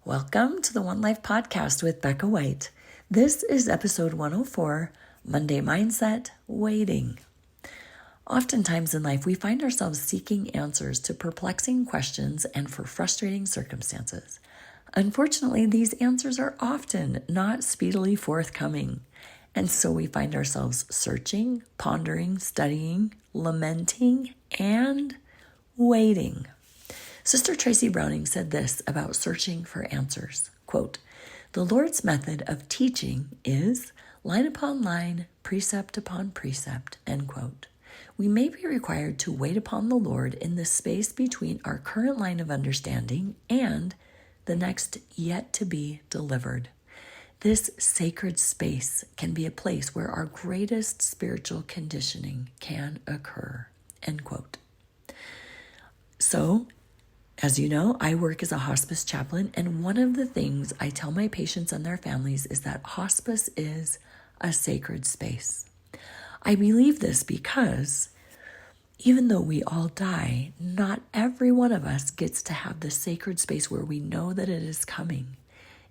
Welcome to the One Life Podcast with Behka White. This is episode 104, Monday Mindset, Waiting. Oftentimes in life, we find ourselves seeking answers to perplexing questions and for frustrating circumstances. Unfortunately, these answers are often not speedily forthcoming. And so we find ourselves searching, pondering, studying, lamenting, and waiting. Sister Tracy Browning said this about searching for answers, quote, "The Lord's method of teaching is line upon line, precept upon precept," end quote. We may be required to wait upon the Lord in the space between our current line of understanding and the next yet to be delivered. This sacred space can be a place where our greatest spiritual conditioning can occur, end quote. So, as you know, I work as a hospice chaplain, and one of the things I tell my patients and their families is that hospice is a sacred space. I believe this because even though we all die, not every one of us gets to have the sacred space where we know that it is coming.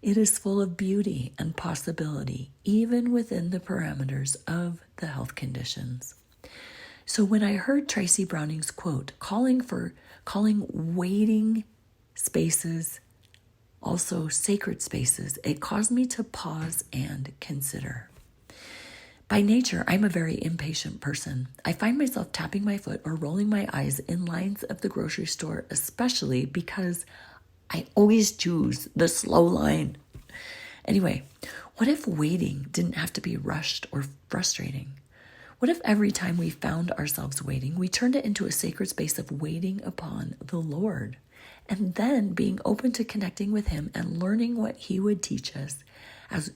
It is full of beauty and possibility, even within the parameters of the health conditions. So when I heard Tracy Browning's quote, calling waiting spaces also sacred spaces, it caused me to pause and consider. By nature, I'm a very impatient person. I find myself tapping my foot or rolling my eyes in lines of the grocery store, especially because I always choose the slow line. Anyway, what if waiting didn't have to be rushed or frustrating? What if every time we found ourselves waiting, we turned it into a sacred space of waiting upon the Lord, and then being open to connecting with Him and learning what He would teach us,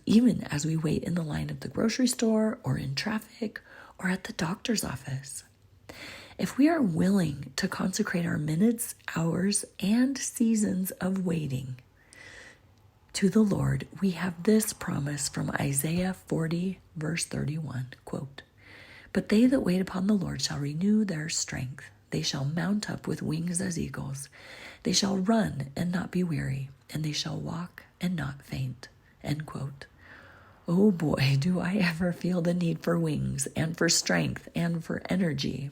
even as we wait in the line of the grocery store or in traffic or at the doctor's office? If we are willing to consecrate our minutes, hours, and seasons of waiting to the Lord, we have this promise from Isaiah 40, verse 31, quote, "But they that wait upon the Lord shall renew their strength. They shall mount up with wings as eagles. They shall run and not be weary, and they shall walk and not faint." End quote. Oh boy, do I ever feel the need for wings and for strength and for energy.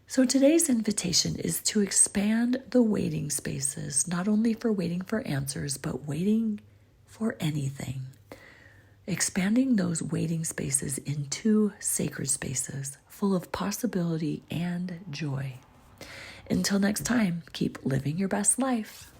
So today's invitation is to expand the waiting spaces, not only for waiting for answers, but waiting for anything. Expanding those waiting spaces into sacred spaces full of possibility and joy. Until next time, keep living your best life.